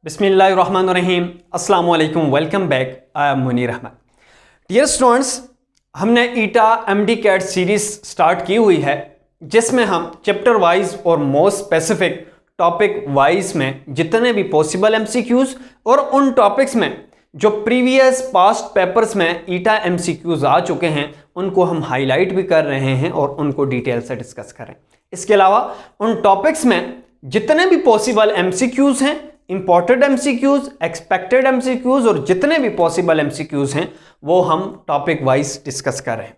बिस्मिल्लाहिर्रहमानिर्रहीम, अस्सलाम वालेकुम, welcome back. I am Munir Ahmad. Dear students, हमने ETEA MDCAT series start की हुई है जिसमें हम चैप्टर वाइज और मोस्ट स्पेसिफिक टॉपिक वाइज में जितने भी पॉसिबल एमसीक्यूज और उन टॉपिक्स में जो प्रीवियस पास्ट पेपर्स में ईटा एमसीक्यूज आ चुके हैं उनको हम हाईलाइट भी कर रहे हैं और उनको डिटेल से डिस्कस करें। इसके अलावा उन टॉपिक्स में जितने भी पॉसिबल एमसीक्यूज हैं, इंपॉर्टेंट एमसीक्यूज, एक्सपेक्टेड एमसीक्यूज और जितने भी पॉसिबल एमसीक्यूज हैं वो हम टॉपिक वाइज डिस्कस कर रहे हैं।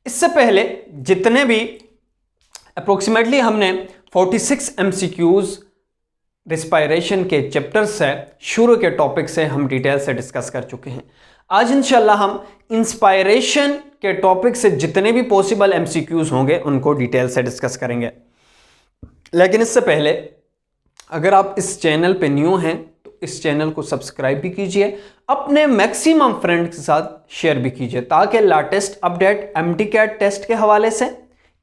इससे पहले जितने भी अप्रोक्सीमेटली हमने 46 एमसीक्यूज रिस्पायरेशन के चैप्टर से शुरू के टॉपिक से हम डिटेल से डिस्कस कर चुके हैं। आज इंशाल्लाह हम इंस्पायरेशन के टॉपिक से जितने भी पॉसिबल एमसीक्यूज होंगे उनको डिटेल से डिस्कस करेंगे। लेकिन इससे पहले अगर आप इस चैनल पे न्यू हैं तो इस चैनल को सब्सक्राइब भी कीजिए, अपने मैक्सिमम फ्रेंड के साथ शेयर भी कीजिए ताकि latest update MDCAT test के हवाले से,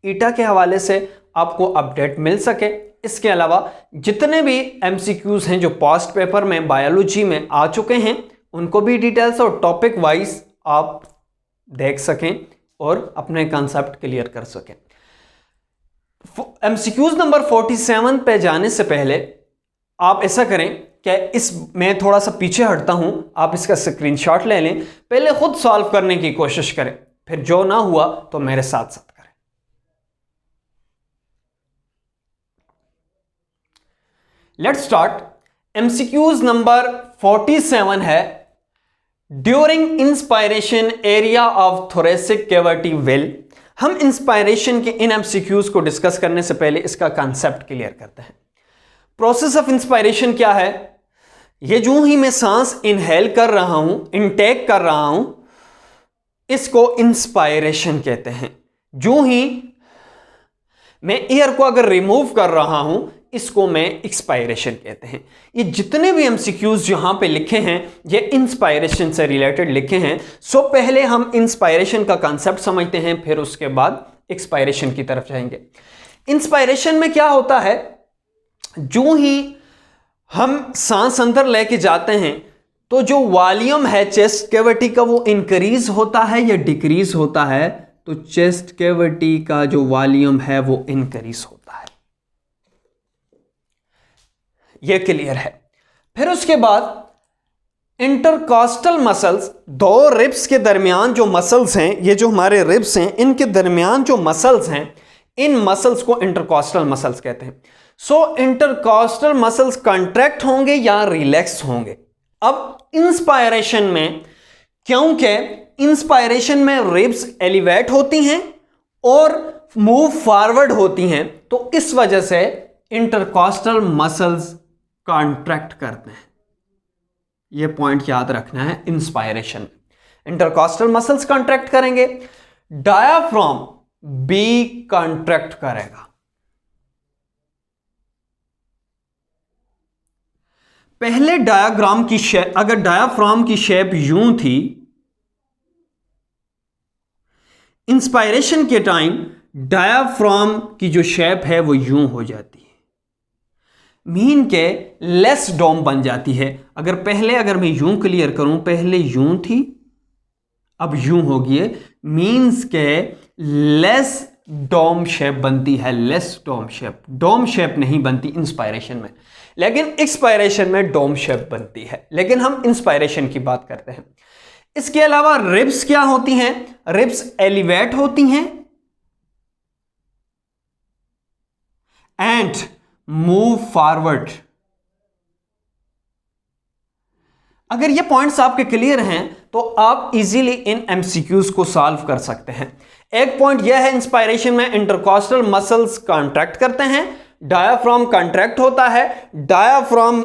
ईटा के हवाले से आपको अपडेट मिल सके। इसके अलावा जितने भी एमसीक्यूज हैं जो पास्ट पेपर में बायोलॉजी में आ चुके हैं उनको भी डिटेल्स और टॉपिक वाइज आप देख सकें और अपने कॉन्सेप्ट क्लियर कर सकें। एमसीक्यूज नंबर 47 पे जाने से पहले आप ऐसा करें कि मैं थोड़ा सा पीछे हटता हूं, आप इसका स्क्रीनशॉट ले लें, पहले खुद सॉल्व करने की कोशिश करें, फिर जो ना हुआ तो मेरे साथ साथ करें। Let's start. एमसीक्यूज नंबर 47 है, during inspiration area of thoracic cavity will. हम इंस्पायरेशन के इन एमसीक्यूज को डिस्कस करने से पहले इसका कॉन्सेप्ट क्लियर करते हैं। प्रोसेस ऑफ इंस्पायरेशन क्या है? ये जो ही मैं सांस इनहेल कर रहा हूं, इनटेक कर रहा हूं, इसको इंस्पायरेशन कहते हैं। जो ही मैं एयर को अगर रिमूव कर रहा हूं इसको मैं एक्सपायरेशन कहते हैं। ये जितने भी एमसीक्यूज यहां पे लिखे हैं ये इंस्पायरेशन से रिलेटेड लिखे हैं। सो पहले हम इंस्पायरेशन का कॉन्सेप्ट समझते हैं, फिर उसके बाद एक्सपायरेशन की तरफ जाएंगे। इंस्पायरेशन में क्या होता है, जो ही हम सांस अंदर लेके जाते हैं तो जो वॉल्यूम है चेस्ट कैविटी का वो इंक्रीज होता है या डिक्रीज होता है? तो चेस्ट कैविटी का जो वॉल्यूम है वो इंक्रीज होता है। ये क्लियर है। फिर उसके बाद इंटरकॉस्टल मसल्स, दो रिब्स के दरमियान जो मसल्स हैं, ये जो हमारे रिब्स हैं इनके दरमियान जो मसल्स हैं, इन मसल्स को इंटरकॉस्टल मसल्स कहते हैं। सो इंटरकॉस्टल मसल्स कंट्रैक्ट होंगे या रिलैक्स होंगे। अब इंस्पायरेशन में, क्योंकि इंस्पायरेशन में रिब्स एलिवेट होती हैं और मूव फॉरवर्ड होती हैं, तो इस वजह से इंटरकॉस्टल मसल्स कॉन्ट्रैक्ट करते हैं। यह पॉइंट याद रखना है। इंस्पायरेशन इंटरकॉस्टल मसल्स कॉन्ट्रैक्ट करेंगे, डायाफ्राम भी कॉन्ट्रैक्ट करेगा। पहले डायग्राम की शेप, अगर डायाफ्राम की शेप यूं थी, इंस्पायरेशन के टाइम डायाफ्राम की जो शेप है वो यूं हो जाती है, मीन के लेस डोम बन जाती है। अगर मैं यूं क्लियर करूं, पहले यूं थी अब यूं होगी, मीन्स के लेस डोम शेप बनती है। लेस डोम शेप नहीं बनती इंस्पायरेशन में, लेकिन एक्सपायरेशन में डोम शेप बनती है। लेकिन हम इंस्पायरेशन की बात करते हैं। इसके अलावा रिब्स क्या होती हैं? रिब्स एलिवेट होती हैं एंड मूव फॉरवर्ड। अगर ये पॉइंट्स आपके क्लियर हैं तो आप इजीली इन एमसीक्यूज को सॉल्व कर सकते हैं। एक पॉइंट यह है, इंस्पायरेशन में इंटरकॉस्टल मसल्स कॉन्ट्रैक्ट करते हैं, डायाफ्राम कॉन्ट्रैक्ट होता है। डायाफ्राम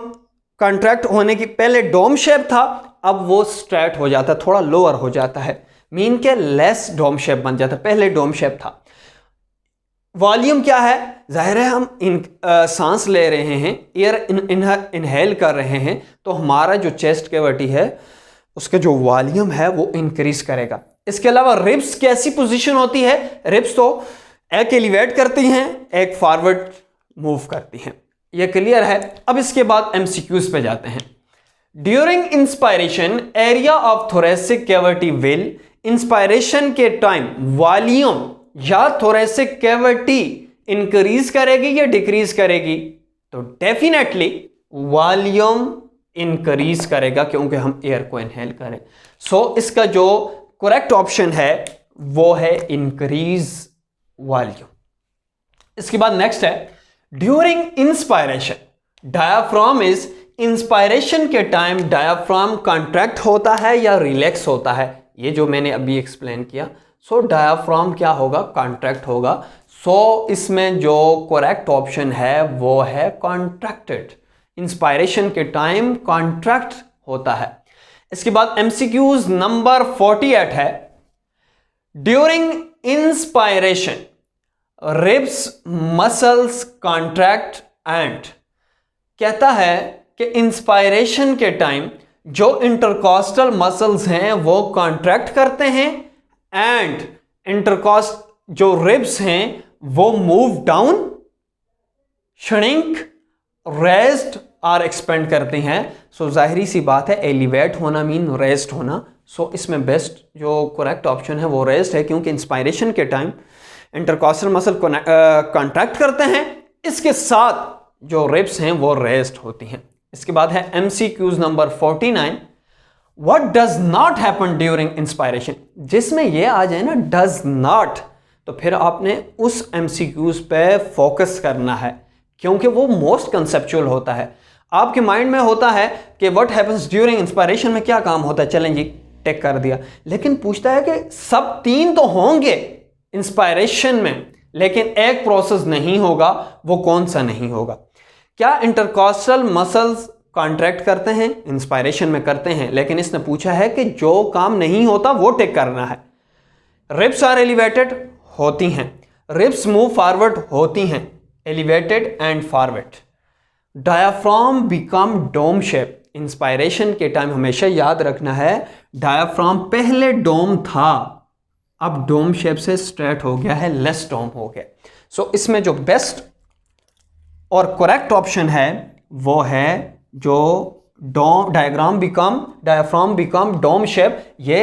कॉन्ट्रैक्ट होने की पहले डोम शेप था, अब वो स्ट्रेट हो जाता है, थोड़ा लोअर हो जाता है, मीन के लेस डोम शेप बन जाता है। पहले डोम शेप था। वॉल्यूम क्या है? जाहिर है हम सांस ले रहे हैं, एयर इनहेल कर रहे हैं, तो हमारा जो चेस्ट कैविटी है उसका जो वॉल्यूम है वो इंक्रीज करेगा। इसके अलावा रिब्स कैसी पोजीशन होती है? रिब्स तो एक एलिवेट करती हैं, एक फॉरवर्ड मूव करती हैं। ये क्लियर है। अब इसके बाद एमसीक्यूज पे जाते हैं। During inspiration area of thoracic cavity will, inspiration के टाइम वॉल्यूम या थोरेसिक कैविटी इंक्रीज करेगी या डिक्रीज करेगी? तो डेफिनेटली वॉल्यूम इंक्रीज करेगा क्योंकि हम एयर को इनहेल करें। सो इसका जो करेक्ट ऑप्शन है वो है इंक्रीज वॉल्यूम। इसके बाद नेक्स्ट है during inspiration diaphragm is, inspiration के टाइम डायाफ्राम कॉन्ट्रैक्ट होता है या रिलैक्स होता है? ये जो मैंने अभी एक्सप्लेन किया। सो डायाफ्राम क्या होगा? कॉन्ट्रैक्ट होगा। सो इसमें जो करेक्ट ऑप्शन है वो है कॉन्ट्रैक्टेड। इंस्पायरेशन के टाइम कॉन्ट्रैक्ट होता है। इसके बाद एमसीक्यूज नंबर 48 है during inspiration ribs muscles contract and, कहता है कि इंस्पायरेशन के टाइम जो इंटरकॉस्टल मसल्स हैं वो कॉन्ट्रैक्ट करते हैं एंड इंटरकॉस्ट जो रिब्स हैं वो मूव डाउन, श्रिंक, रेस्ट और एक्सपेंड करते हैं। सो जाहिरी सी बात है एलिवेट होना मीन रेस्ट होना। सो इसमें बेस्ट जो करेक्ट ऑप्शन है वो रेस्ट है क्योंकि इंस्पायरेशन के टाइम इंटरकॉस्टल मसल कॉन्ट्रैक्ट करते हैं, इसके साथ जो रिब्स हैं वो रेस्ट होती हैं। इसके बाद है MCQs number 49 what does not happen during inspiration, जिसमें ये आ जाए ना डज नॉट, तो फिर आपने उस एमसीक्यूज पे फोकस करना है क्योंकि वो मोस्ट कंसेप्चुअल होता है। आपके माइंड में होता है कि व्हाट हैपेंस ड्यूरिंग इंस्पायरेशन में क्या काम होता है, चलें जी टेक कर दिया, लेकिन पूछता है कि सब तीन तो होंगे इंस्पायरेशन में लेकिन एक प्रोसेस नहीं होगा, वो कौन सा नहीं होगा? क्या इंटरकॉस्टल मसल्स कॉन्ट्रैक्ट करते हैं? इंस्पायरेशन में करते हैं, लेकिन इसने पूछा है कि जो काम नहीं होता वो टेक करना है। रिब्स आर एलिवेटेड, होती हैं। रिब्स मूव फॉरवर्ड, होती हैं, elevated and forward. Diaphragm become dome shape, inspiration के टाइम हमेशा याद रखना है डायाफ्राम पहले डोम था, अब डोम शेप से स्ट्रेट हो गया है, लेस डोम हो गया। सो इसमें जो बेस्ट और करेक्ट ऑप्शन है वो है जो डायफ्राम बिकम डोम शेप, ये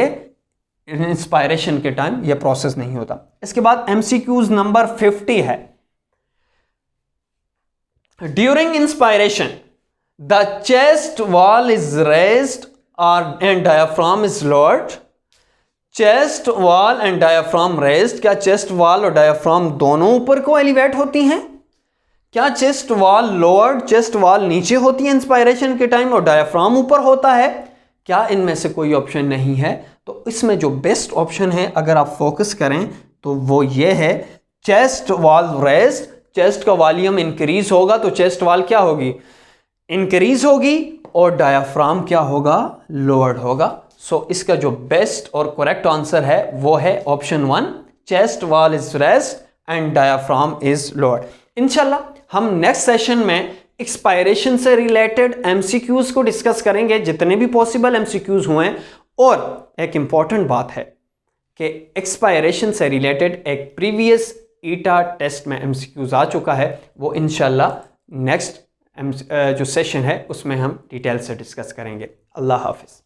इंस्पायरेशन के टाइम ये प्रोसेस नहीं होता। इसके बाद एमसीक्यूज नंबर 50 है during inspiration the chest wall is raised और and diaphragm is lowered. Chest wall and diaphragm raised, क्या चेस्ट वॉल और डायफ्राम दोनों ऊपर को एलिवेट होती हैं? क्या chest wall lowered, chest wall नीचे होती है इंस्पायरेशन के टाइम और डायफ्राम ऊपर होता है? क्या इनमें से कोई ऑप्शन नहीं है? तो इसमें जो बेस्ट ऑप्शन है अगर आप फोकस करें तो वो ये है चेस्ट वॉल रेज्ड, चेस्ट का वॉल्यूम इंक्रीज होगा तो चेस्ट वॉल क्या होगी? इंक्रीज होगी और डायफ्राम क्या होगा? लोअर्ड होगा। सो इसका जो बेस्ट और करेक्ट आंसर है वो है option 1, chest wall is raised and diaphragm is lowered. इंशाल्लाह हम नेक्स्ट सेशन में एक्सपायरेशन से रिलेटेड एमसीक्यूज को डिस्कस करेंगे, जितने भी पॉसिबल एमसीक्यूज हुए। और एक इंपॉर्टेंट बात है कि एक्सपायरेशन से रिलेटेड एक प्रीवियस ईटा टेस्ट में एमसीक्यूज आ चुका है, वो इंशाल्लाह नेक्स्ट जो सेशन है उसमें हम डिटेल से डिस्कस करेंगे। अल्लाह हाफिज़।